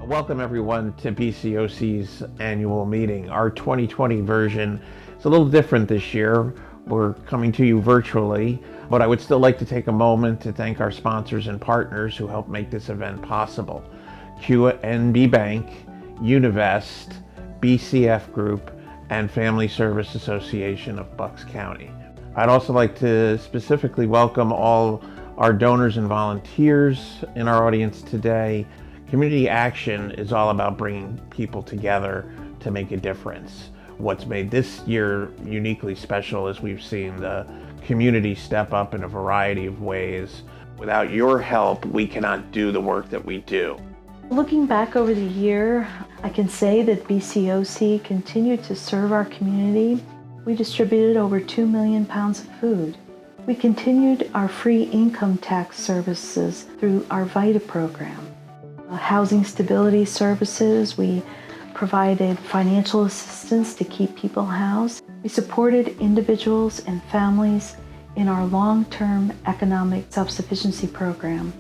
Welcome everyone to BCOC's annual meeting. Our 2020 version is a little different this year. We're coming to you virtually, but I would still like to take a moment to thank our sponsors and partners who helped make this event possible. QNB Bank, Univest, BCF Group, and Family Service Association of Bucks County. I'd also like to specifically welcome all our donors and volunteers in our audience today. Community action is all about bringing people together to make a difference. What's made this year uniquely special is we've seen the community step up in a variety of ways. Without your help, we cannot do the work that we do. Looking back over the year, I can say that BCOC continued to serve our community. We distributed over 2 million pounds of food. We continued our free income tax services through our VITA program. Housing stability services, we provided financial assistance to keep people housed. We supported individuals and families in our long-term economic self-sufficiency program,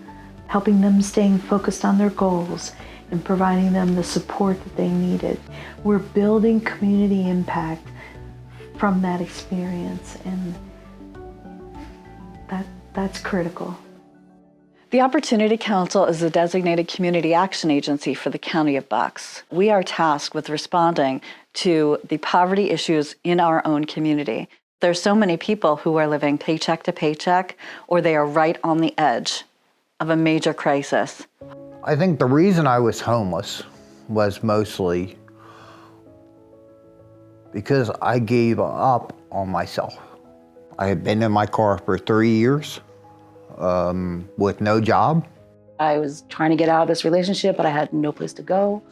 helping them staying focused on their goals and providing them the support that they needed. We're building community impact from that experience, and that's critical. The Opportunity Council is a designated community action agency for the County of Bucks. We are tasked with responding to the poverty issues in our own community. There's so many people who are living paycheck to paycheck, or they are right on the edge of a major crisis. I think the reason I was homeless was mostly because I gave up on myself. I had been in my car for 3 years. With no job. I was trying to get out of this relationship, but I had no place to go.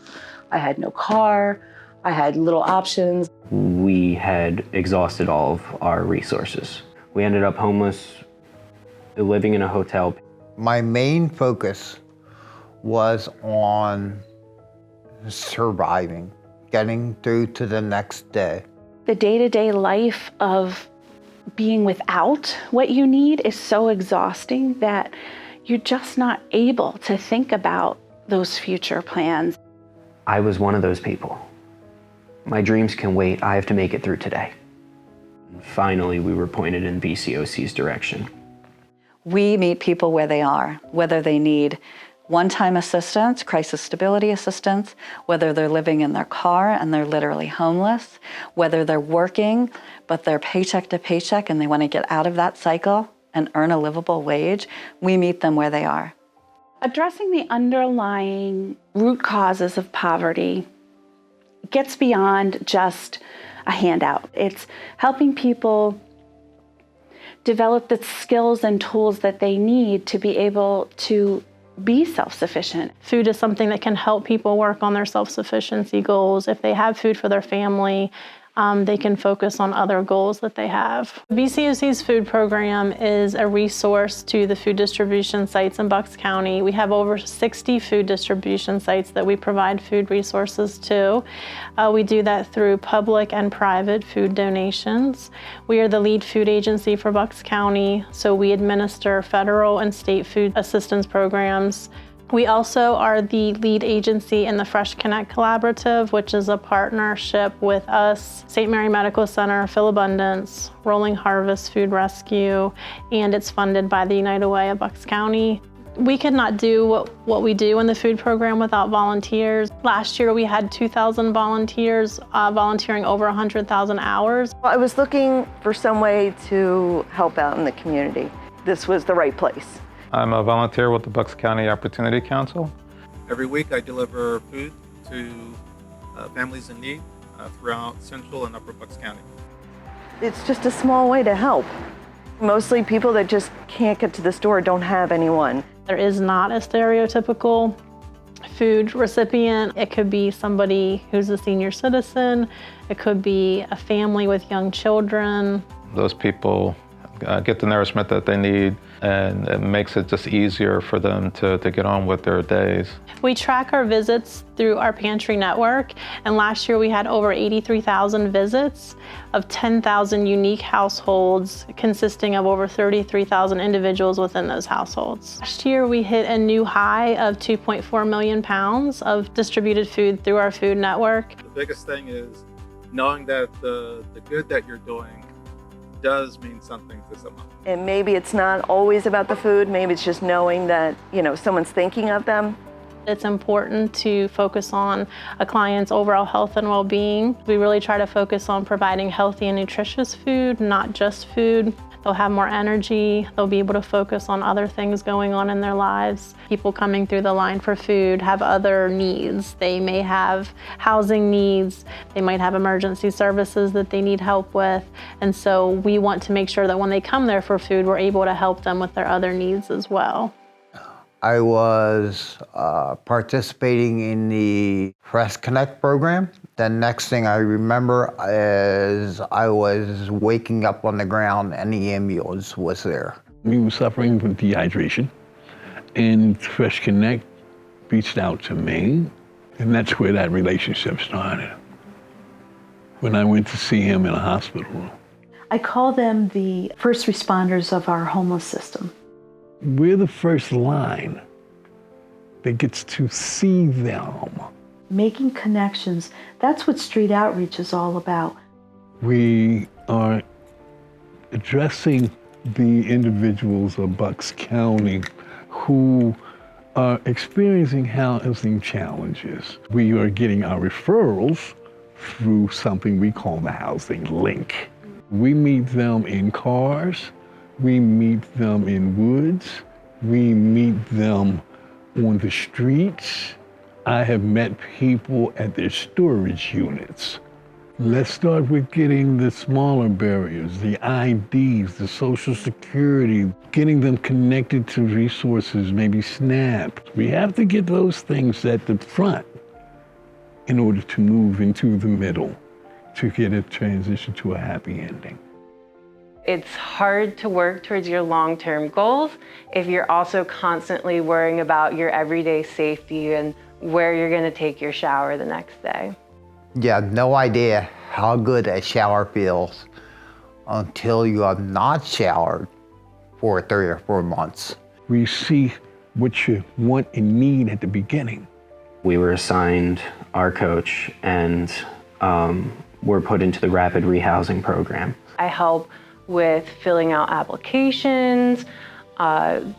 I had no car. I had little options. We had exhausted all of our resources. We ended up homeless, living in a hotel. My main focus was on surviving, getting through to the next day. The day-to-day life of being without what you need is so exhausting that you're just not able to think about those future plans. I was one of those people. My dreams can wait. I have to make it through today. Finally, we were pointed in BCOC's direction. We meet people where they are, whether they need one-time assistance, crisis stability assistance, whether they're living in their car and they're literally homeless, whether they're working but they're paycheck to paycheck and they want to get out of that cycle and earn a livable wage. We meet them where they are. Addressing the underlying root causes of poverty gets beyond just a handout. It's helping people develop the skills and tools that they need to be able to be self-sufficient. Food is something that can help people work on their self-sufficiency goals. If they have food for their family, they can focus on other goals that they have. BCOC's food program is a resource to the food distribution sites in Bucks County. We have over 60 food distribution sites that we provide food resources to. We do that through public and private food donations. We are the lead food agency for Bucks County, so we administer federal and state food assistance programs. We also are the lead agency in the Fresh Connect Collaborative, which is a partnership with us, St. Mary Medical Center, Philabundance, Rolling Harvest Food Rescue, and it's funded by the United Way of Bucks County. We could not do what we do in the food program without volunteers. Last year we had 2,000 volunteers volunteering over 100,000 hours. I was looking for some way to help out in the community. This was the right place. I'm a volunteer with the Bucks County Opportunity Council. Every week I deliver food to families in need throughout Central and Upper Bucks County. It's just a small way to help. Mostly people that just can't get to the store don't have anyone. There is not a stereotypical food recipient. It could be somebody who's a senior citizen. It could be a family with young children. Those people get the nourishment that they need, and it makes it just easier for them to get on with their days. We track our visits through our pantry network, and last year we had over 83,000 visits of 10,000 unique households consisting of over 33,000 individuals within those households. Last year we hit a new high of 2.4 million pounds of distributed food through our food network. The biggest thing is knowing that the good that you're doing does mean something to someone. And maybe it's not always about the food, maybe it's just knowing that, someone's thinking of them. It's important to focus on a client's overall health and well-being. We really try to focus on providing healthy and nutritious food, not just food. They'll have more energy, they'll be able to focus on other things going on in their lives. People coming through the line for food have other needs. They may have housing needs, they might have emergency services that they need help with, and so we want to make sure that when they come there for food, we're able to help them with their other needs as well. I was participating in the Press Connect program. The next thing I remember is I was waking up on the ground and the ambulance was there. We were suffering from dehydration, and Fresh Connect reached out to me, and that's where that relationship started. When I went to see him in a hospital room. I call them the first responders of our homeless system. We're the first line that gets to see them. Making connections, that's what street outreach is all about. We are addressing the individuals of Bucks County who are experiencing housing challenges. We are getting our referrals through something we call the Housing Link. We meet them in cars, we meet them in woods, we meet them on the streets. I have met people at their storage units. Let's start with getting the smaller barriers, the IDs, the Social Security, getting them connected to resources, maybe SNAP. We have to get those things at the front in order to move into the middle to get a transition to a happy ending. It's hard to work towards your long-term goals if you're also constantly worrying about your everyday safety and where you're going to take your shower the next day. You have no idea how good a shower feels until you have not showered for 3 or 4 months. We see what you want and need at the beginning. We were assigned our coach and were put into the rapid rehousing program. I help with filling out applications,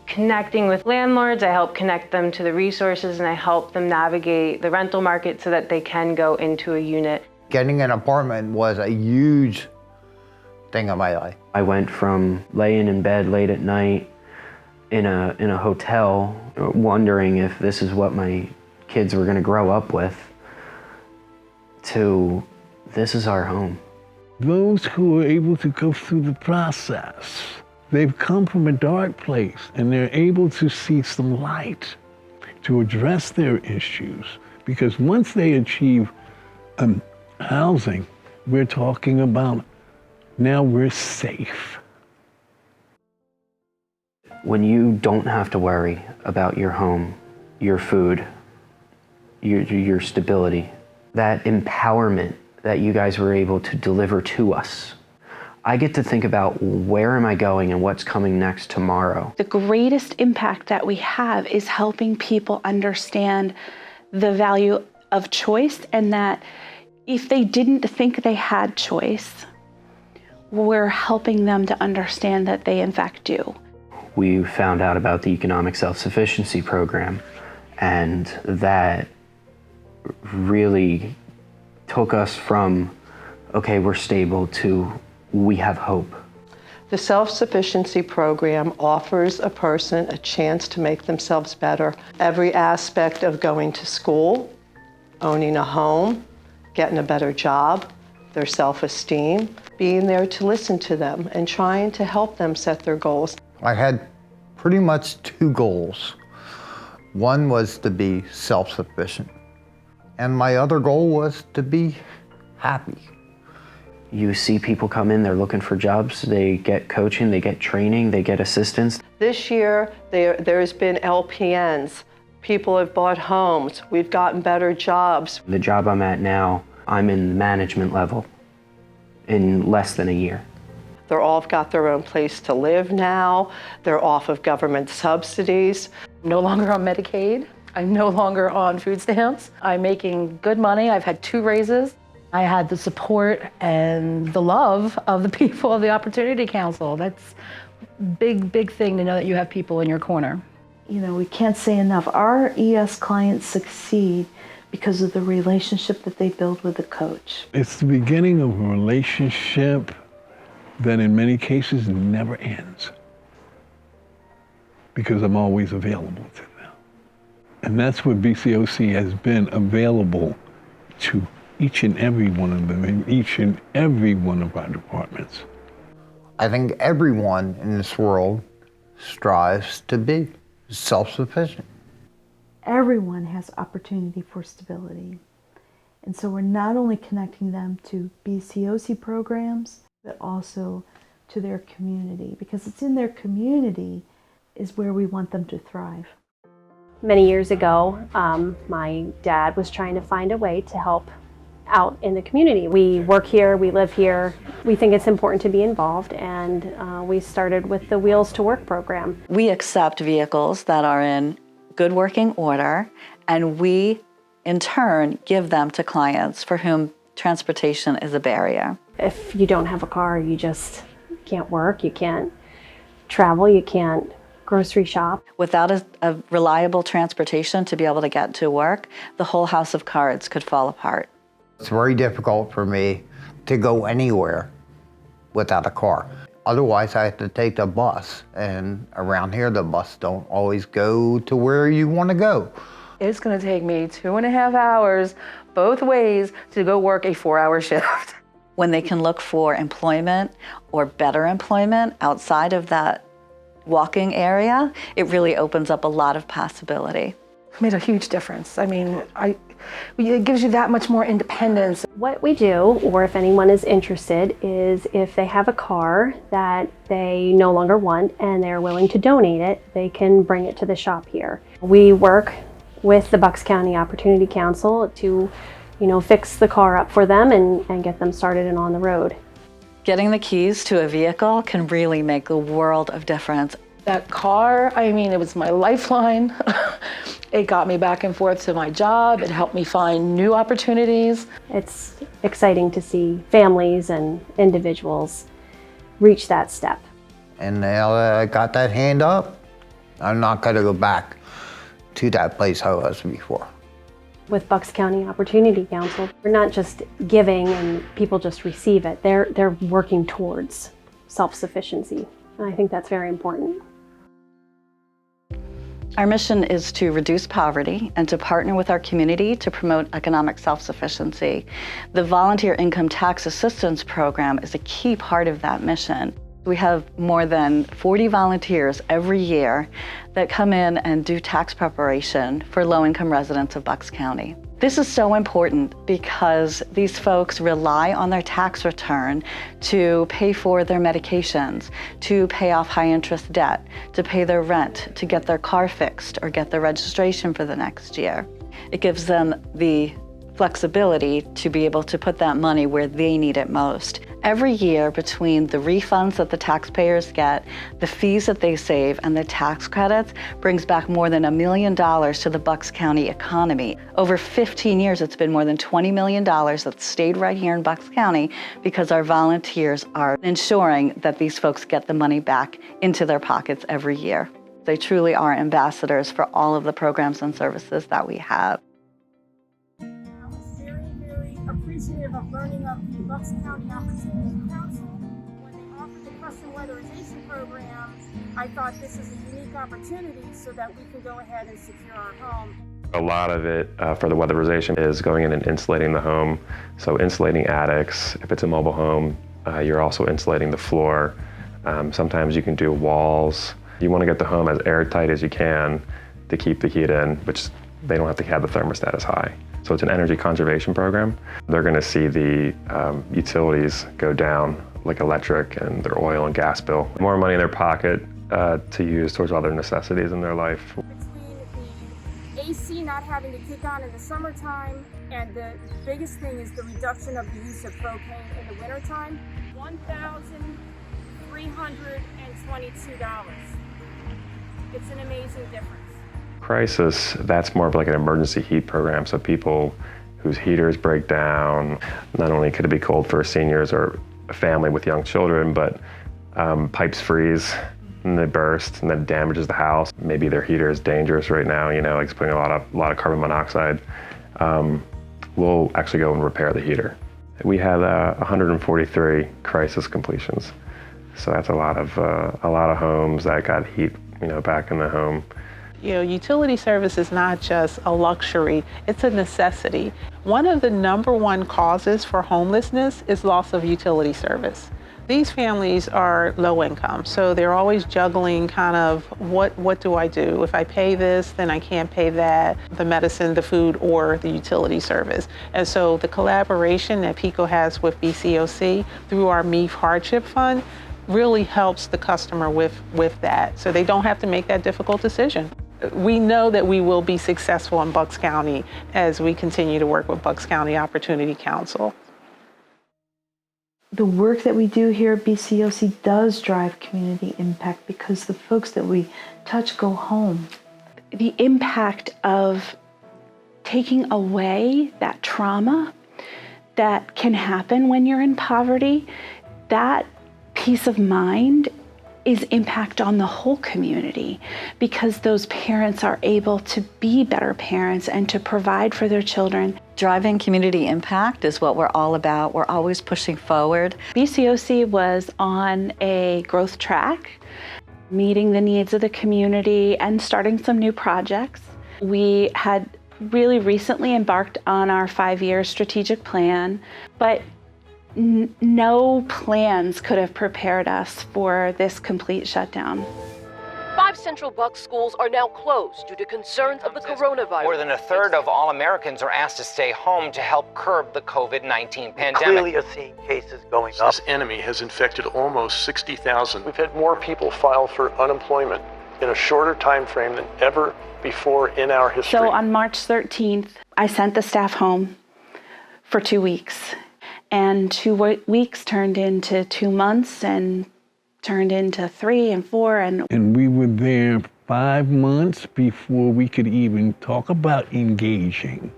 connecting with landlords. I help connect them to the resources, and I help them navigate the rental market so that they can go into a unit. Getting an apartment was a huge thing in my life. I went from laying in bed late at night in a hotel, wondering if this is what my kids were going to grow up with, to this is our home. Those who are able to go through the process, they've come from a dark place and they're able to see some light to address their issues. Because once they achieve housing, we're talking about now we're safe. When you don't have to worry about your home, your food, your stability, that empowerment that you guys were able to deliver to us, I get to think about where am I going and what's coming next tomorrow. The greatest impact that we have is helping people understand the value of choice, and that if they didn't think they had choice, we're helping them to understand that they in fact do. We found out about the economic self-sufficiency program, and that really took us from, okay, we're stable, to we have hope. The self-sufficiency program offers a person a chance to make themselves better. Every aspect of going to school, owning a home, getting a better job, their self-esteem, being there to listen to them and trying to help them set their goals. I had pretty much 2 goals. One was to be self-sufficient, and my other goal was to be happy. You see people come in, they're looking for jobs, they get coaching, they get training, they get assistance. This year, there's been LPNs. People have bought homes. We've gotten better jobs. The job I'm at now, I'm in the management level in less than a year. They're all got their own place to live now. They're off of government subsidies. I'm no longer on Medicaid. I'm no longer on food stamps. I'm making good money. I've had 2 raises. I had the support and the love of the people of the Opportunity Council. That's a big thing to know that you have people in your corner. You know, we can't say enough. Our ES clients succeed because of the relationship that they build with the coach. It's the beginning of a relationship that in many cases never ends, because I'm always available to them. And that's what BCOC has been, available to each and every one of them in each and every one of our departments. I think everyone in this world strives to be self-sufficient. Everyone has opportunity for stability. And so we're not only connecting them to BCOC programs, but also to their community, because it's in their community is where we want them to thrive. Many years ago, my dad was trying to find a way to help out in the community. We work here, we live here. We think it's important to be involved, and we started with the Wheels to Work program. We accept vehicles that are in good working order, and we, in turn, give them to clients for whom transportation is a barrier. If you don't have a car, you just can't work, you can't travel, you can't grocery shop. Without a reliable transportation to be able to get to work, the whole house of cards could fall apart. It's very difficult for me to go anywhere without a car. Otherwise, I have to take the bus, and around here, the bus don't always go to where you want to go. It's going to take me 2.5 hours both ways to go work a 4-hour shift. When they can look for employment or better employment outside of that walking area, it really opens up a lot of possibility. It made a huge difference. I mean, it gives you that much more independence. What we do, or if anyone is interested, is if they have a car that they no longer want and they're willing to donate it, they can bring it to the shop here. We work with the Bucks County Opportunity Council to, fix the car up for them and get them started and on the road. Getting the keys to a vehicle can really make a world of difference. That car, it was my lifeline. It got me back and forth to my job. It helped me find new opportunities. It's exciting to see families and individuals reach that step. And now that I got that hand up, I'm not going to go back to that place I was before. With Bucks County Opportunity Council, we're not just giving and people just receive it. They're working towards self-sufficiency. And I think that's very important. Our mission is to reduce poverty and to partner with our community to promote economic self-sufficiency. The Volunteer Income Tax Assistance Program is a key part of that mission. We have more than 40 volunteers every year that come in and do tax preparation for low-income residents of Bucks County. This is so important because these folks rely on their tax return to pay for their medications, to pay off high-interest debt, to pay their rent, to get their car fixed or get their registration for the next year. It gives them the flexibility to be able to put that money where they need it most. Every year, between the refunds that the taxpayers get, the fees that they save, and the tax credits, brings back more than $1 million to the Bucks County economy. Over 15 years, it's been more than $20 million that's stayed right here in Bucks County because our volunteers are ensuring that these folks get the money back into their pockets every year. They truly are ambassadors for all of the programs and services that we have. Appreciative of learning of the Bucks County Opportunity Council. When they offered the custom weatherization program, I thought this is a unique opportunity so that we can go ahead and secure our home. A lot of it for the weatherization is going in and insulating the home. So insulating attics. If it's a mobile home, you're also insulating the floor. Sometimes you can do walls. You want to get the home as airtight as you can to keep the heat in, which they don't have to have the thermostat as high. So it's an energy conservation program. They're going to see the utilities go down, like electric and their oil and gas bill. More money in their pocket to use towards other necessities in their life. Between the AC not having to kick on in the summertime, and the biggest thing is the reduction of the use of propane in the wintertime, $1,322. It's an amazing difference. Crisis, that's more of like an emergency heat program. So people whose heaters break down, not only could it be cold for seniors or a family with young children, but pipes freeze and they burst and that damages the house. Maybe their heater is dangerous right now, you know, like it's putting a lot of carbon monoxide. We'll actually go and repair the heater. We had 143 crisis completions. So that's a lot of homes that got heat, you know, back in the home. You know, utility service is not just a luxury, it's a necessity. One of the #1 causes for homelessness is loss of utility service. These families are low income, so they're always juggling kind of what do I do? If I pay this, then I can't pay that, the medicine, the food, or the utility service. And so the collaboration that PICO has with BCOC through our MEEF Hardship Fund really helps the customer with that, so they don't have to make that difficult decision. We know that we will be successful in Bucks County as we continue to work with Bucks County Opportunity Council. The work that we do here at BCOC does drive community impact because the folks that we touch go home. The impact of taking away that trauma that can happen when you're in poverty, that peace of mind is impact on the whole community because those parents are able to be better parents and to provide for their children. Driving community impact is what we're all about. We're always pushing forward. BCOC was on a growth track, meeting the needs of the community and starting some new projects. We had really recently embarked on our 5-year strategic plan, but no plans could have prepared us for this complete shutdown. 5 Central Bucks schools are now closed due to concerns of the coronavirus. More than a third of all Americans are asked to stay home to help curb the COVID-19 pandemic. Clearly are seeing cases going up. This enemy has infected almost 60,000. We've had more people file for unemployment in a shorter time frame than ever before in our history. So on March 13th, I sent the staff home for 2 weeks. And 2 weeks turned into 2 months and turned into 3 and 4. And we were there 5 months before we could even talk about engaging.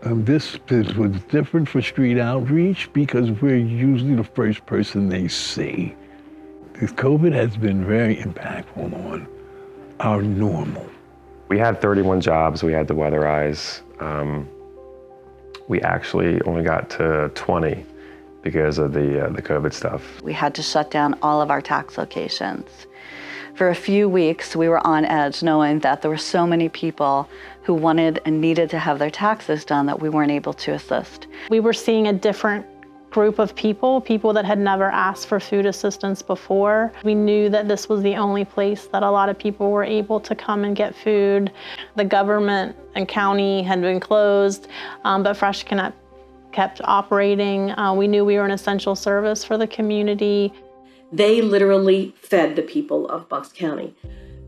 This was different for street outreach because we're usually the first person they see. This COVID has been very impactful on our normal. We had 31 jobs we had to weatherize. We actually only got to 20 because of the COVID stuff. We had to shut down all of our tax locations. For a few weeks, we were on edge knowing that there were so many people who wanted and needed to have their taxes done that we weren't able to assist. We were seeing a different group of people that had never asked for food assistance before. We knew that this was the only place that a lot of people were able to come and get food. The government and county had been closed, but Fresh Connect kept operating. We knew we were an essential service for the community. They literally fed the people of Bucks County.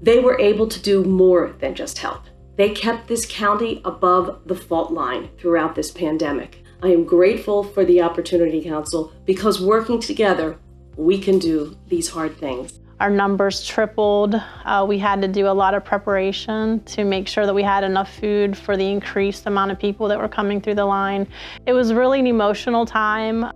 They were able to do more than just help. They kept this county above the fault line throughout this pandemic. I am grateful for the Opportunity Council because working together, we can do these hard things. Our numbers tripled. We had to do a lot of preparation to make sure that we had enough food for the increased amount of people that were coming through the line. It was really an emotional time.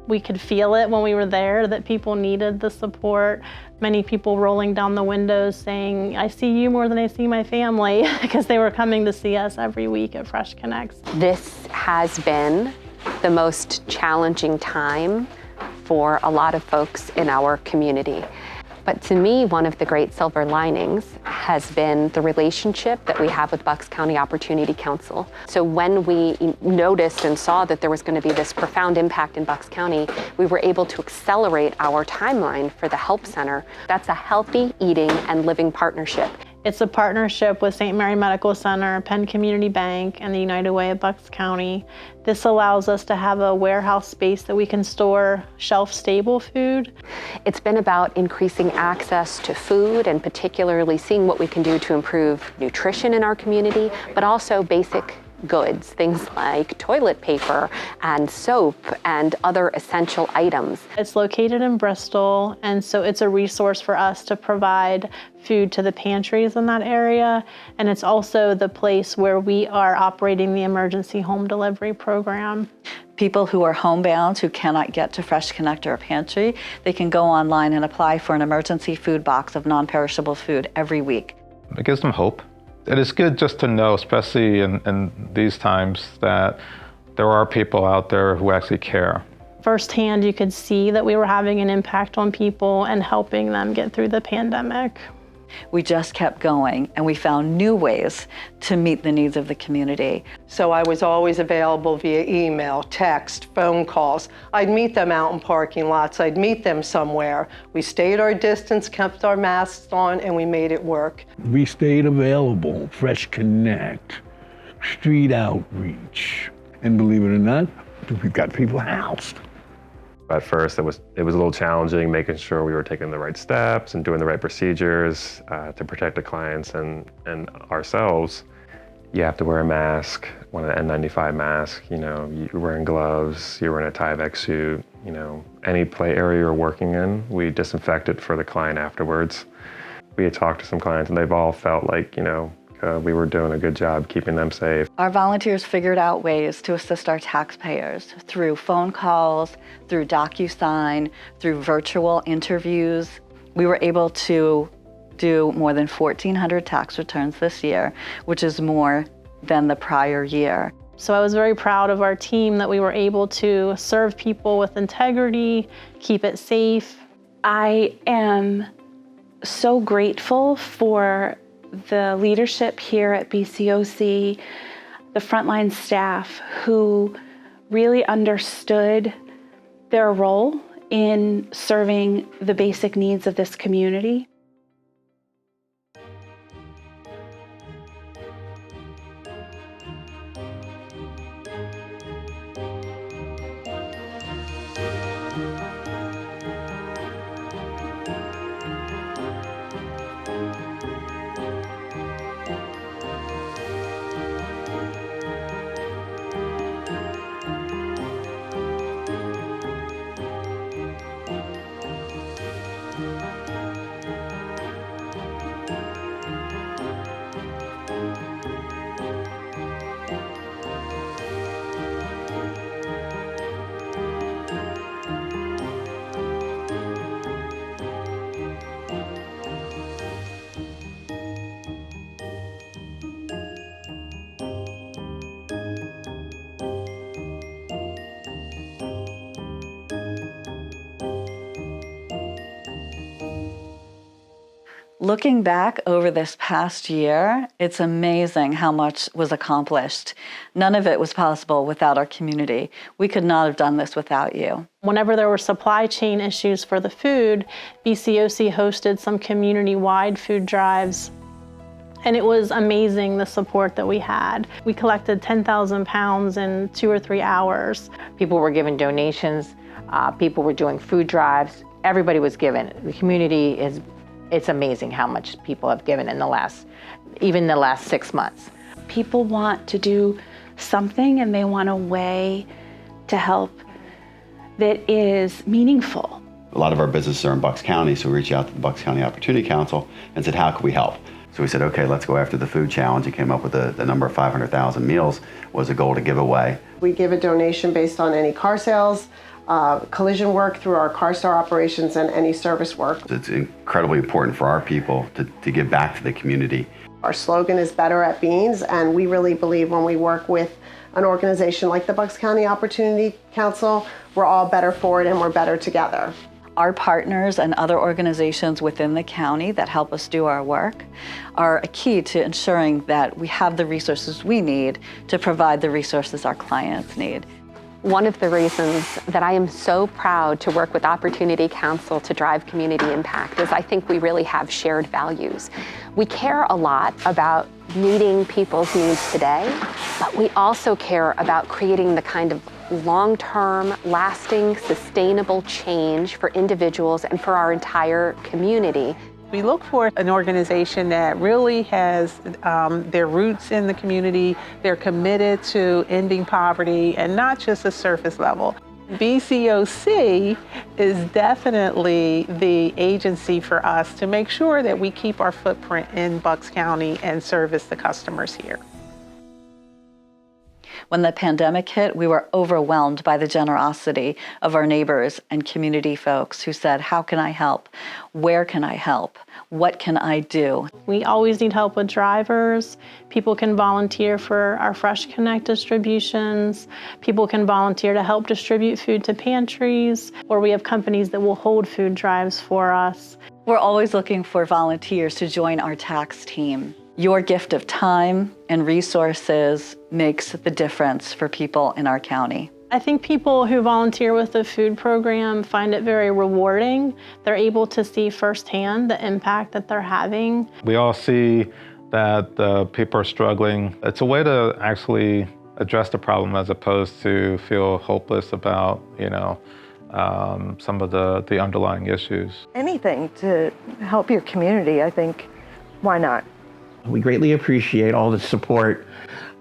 We could feel it when we were there that people needed the support. Many people rolling down the windows saying, I see you more than I see my family, because they were coming to see us every week at Fresh Connects. This has been the most challenging time for a lot of folks in our community. But to me, one of the great silver linings has been the relationship that we have with Bucks County Opportunity Council. So when we noticed and saw that there was going to be this profound impact in Bucks County, we were able to accelerate our timeline for the Help Center. That's a healthy eating and living partnership. It's a partnership with St. Mary Medical Center, Penn Community Bank, and the United Way of Bucks County. This allows us to have a warehouse space that we can store shelf-stable food. It's been about increasing access to food and particularly seeing what we can do to improve nutrition in our community, but also basic goods, things like toilet paper and soap and other essential items. It's located in Bristol, and so it's a resource for us to provide food to the pantries in that area, and it's also the place where we are operating the emergency home delivery program. People who are homebound, who cannot get to Fresh Connect or a pantry, they can go online and apply for an emergency food box of non-perishable food every week. It gives them hope. It is good just to know, especially in these times, that there are people out there who actually care. Firsthand, you could see that we were having an impact on people and helping them get through the pandemic. We just kept going, and we found new ways to meet the needs of the community. So I was always available via email, text, phone calls. I'd meet them out in parking lots. I'd meet them somewhere. We stayed our distance, kept our masks on, and we made it work. We stayed available, Fresh Connect, street outreach. And believe it or not, we've got people housed. At first, it was a little challenging making sure we were taking the right steps and doing the right procedures to protect the clients and ourselves. You have to wear a mask, an N95 mask. You know, you're wearing gloves. You're wearing a Tyvek suit. You know, any play area you're working in, we disinfect it for the client afterwards. We had talked to some clients, and they've all felt like, you know, we were doing a good job keeping them safe. Our volunteers figured out ways to assist our taxpayers through phone calls, through DocuSign, through virtual interviews. We were able to do more than 1,400 tax returns this year, which is more than the prior year. So I was very proud of our team that we were able to serve people with integrity, keep it safe. I am so grateful for the leadership here at BCOC, the frontline staff who really understood their role in serving the basic needs of this community. Looking back over this past year, it's amazing how much was accomplished. None of it was possible without our community. We could not have done this without you. Whenever there were supply chain issues for the food, BCOC hosted some community-wide food drives. And it was amazing the support that we had. We collected 10,000 pounds in 2 or 3 hours. People were giving donations, people were doing food drives, everybody was giving. The community it's amazing how much people have given in even the last 6 months. People want to do something and they want a way to help that is meaningful. A lot of our businesses are in Bucks County, so we reached out to the Bucks County Opportunity Council and said, how can we help? So we said, okay, let's go after the food challenge. And came up with the number of 500,000 meals was a goal to give away. We give a donation based on any car sales, collision work through our CarStar operations, and any service work. It's incredibly important for our people to give back to the community. Our slogan is Better at Beans, and we really believe when we work with an organization like the Bucks County Opportunity Council, we're all better for it and we're better together. Our partners and other organizations within the county that help us do our work are a key to ensuring that we have the resources we need to provide the resources our clients need. One of the reasons that I am so proud to work with Opportunity Council to drive community impact is I think we really have shared values. We care a lot about meeting people's needs today, but we also care about creating the kind of long-term, lasting, sustainable change for individuals and for our entire community. We look for an organization that really has their roots in the community. They're committed to ending poverty and not just a surface level. BCOC is definitely the agency for us to make sure that we keep our footprint in Bucks County and service the customers here. When the pandemic hit, we were overwhelmed by the generosity of our neighbors and community folks who said, how can I help? Where can I help? What can I do? We always need help with drivers. People can volunteer for our Fresh Connect distributions. People can volunteer to help distribute food to pantries, or we have companies that will hold food drives for us. We're always looking for volunteers to join our tax team. Your gift of time and resources makes the difference for people in our county. I think people who volunteer with the food program find it very rewarding. They're able to see firsthand the impact that they're having. We all see that people are struggling. It's a way to actually address the problem as opposed to feel hopeless about, some of the underlying issues. Anything to help your community, I think, why not? We greatly appreciate all the support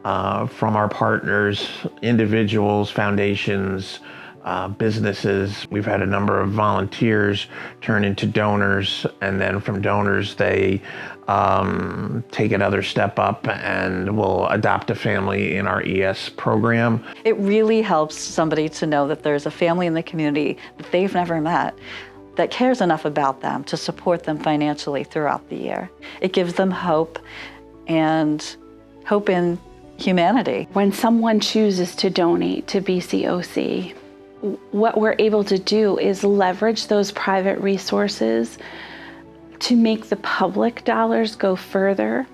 from our partners, individuals, foundations, businesses. We've had a number of volunteers turn into donors, and then from donors they take another step up and will adopt a family in our ES program. It really helps somebody to know that there's a family in the community that they've never met that cares enough about them to support them financially throughout the year. It gives them hope and hope in humanity. When someone chooses to donate to BCOC, what we're able to do is leverage those private resources to make the public dollars go further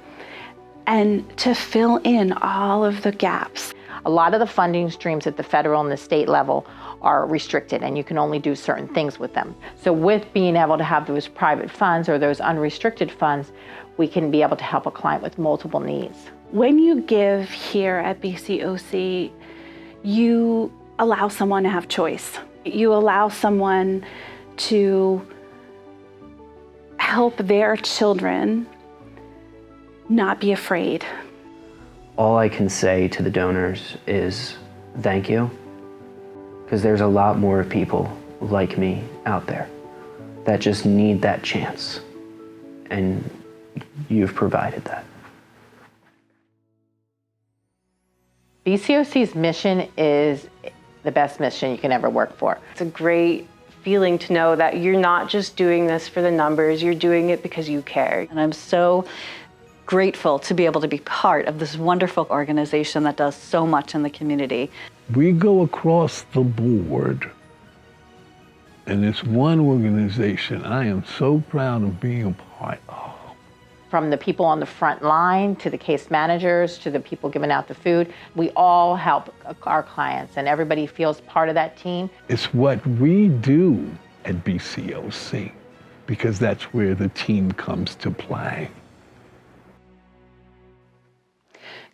and to fill in all of the gaps. A lot of the funding streams at the federal and the state level are restricted, and you can only do certain things with them. So with being able to have those private funds or those unrestricted funds, we can be able to help a client with multiple needs. When you give here at BCOC, you allow someone to have choice. You allow someone to help their children not be afraid. All I can say to the donors is thank you, because there's a lot more people like me out there that just need that chance, and you've provided that. BCOC's mission is the best mission you can ever work for. It's a great feeling to know that you're not just doing this for the numbers, you're doing it because you care. And I'm so grateful to be able to be part of this wonderful organization that does so much in the community. We go across the board, and it's one organization I am so proud of being a part of. From the people on the front line, to the case managers, to the people giving out the food, we all help our clients, and everybody feels part of that team. It's what we do at BCOC, because that's where the team comes to play.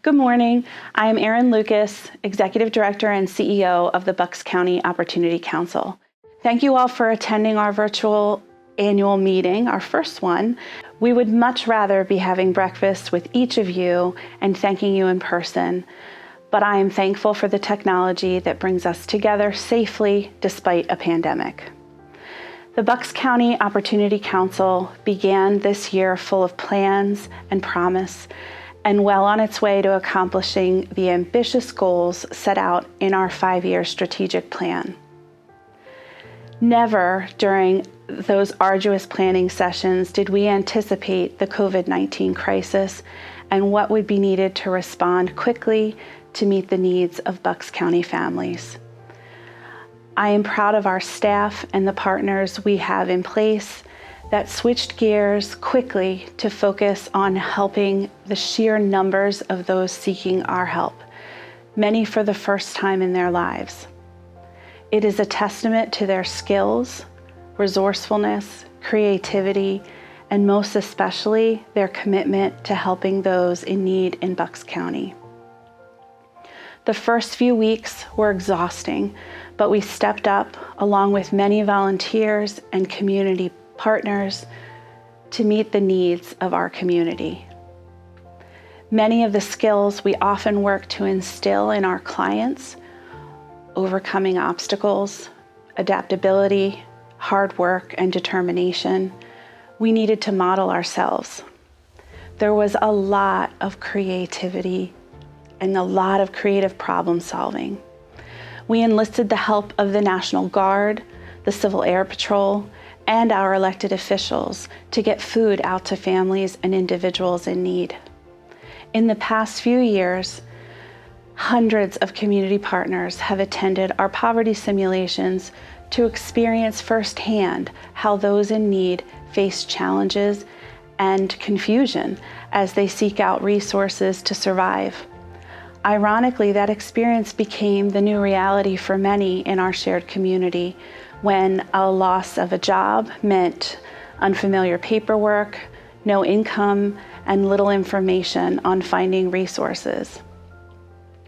Good morning. I am Erin Lucas, Executive Director and CEO of the Bucks County Opportunity Council. Thank you all for attending our virtual annual meeting, our first one. We would much rather be having breakfast with each of you and thanking you in person, but I am thankful for the technology that brings us together safely despite a pandemic. The Bucks County Opportunity Council began this year full of plans and promise, and well on its way to accomplishing the ambitious goals set out in our 5-year strategic plan. Never during those arduous planning sessions did we anticipate the COVID-19 crisis and what would be needed to respond quickly to meet the needs of Bucks County families. I am proud of our staff and the partners we have in place that switched gears quickly to focus on helping the sheer numbers of those seeking our help, many for the first time in their lives. It is a testament to their skills, resourcefulness, creativity, and most especially their commitment to helping those in need in Bucks County. The first few weeks were exhausting, but we stepped up along with many volunteers and community partners to meet the needs of our community. Many of the skills we often work to instill in our clients, overcoming obstacles, adaptability, hard work, and determination, we needed to model ourselves. There was a lot of creativity and a lot of creative problem solving. We enlisted the help of the National Guard, the Civil Air Patrol, and our elected officials to get food out to families and individuals in need. In the past few years, hundreds of community partners have attended our poverty simulations to experience firsthand how those in need face challenges and confusion as they seek out resources to survive. Ironically, that experience became the new reality for many in our shared community when a loss of a job meant unfamiliar paperwork, no income, and little information on finding resources.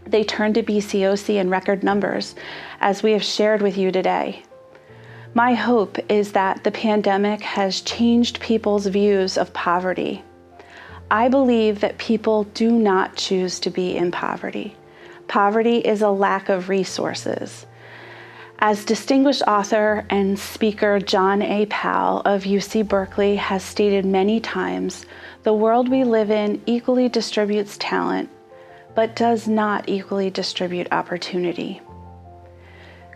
They turned to BCOC in record numbers, as we have shared with you today. My hope is that the pandemic has changed people's views of poverty. I believe that people do not choose to be in poverty. Poverty is a lack of resources. As distinguished author and speaker John A. Powell of UC Berkeley has stated many times, the world we live in equally distributes talent, but does not equally distribute opportunity.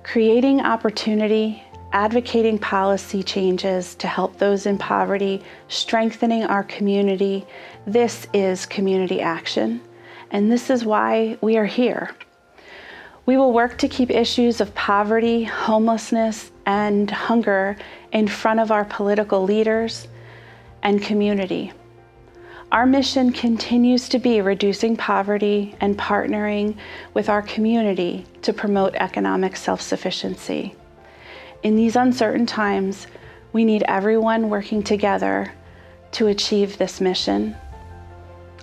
Creating opportunity, advocating policy changes to help those in poverty, strengthening our community, this is community action, and this is why we are here. We will work to keep issues of poverty, homelessness, and hunger in front of our political leaders and community. Our mission continues to be reducing poverty and partnering with our community to promote economic self-sufficiency. In these uncertain times, we need everyone working together to achieve this mission.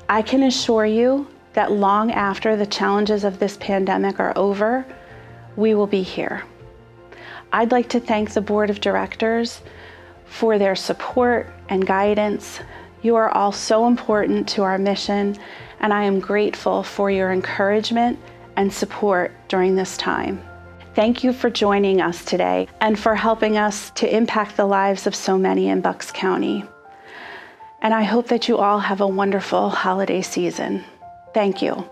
I can assure you that long after the challenges of this pandemic are over, we will be here. I'd like to thank the Board of Directors for their support and guidance. You are all so important to our mission, and I am grateful for your encouragement and support during this time. Thank you for joining us today and for helping us to impact the lives of so many in Bucks County. And I hope that you all have a wonderful holiday season. Thank you.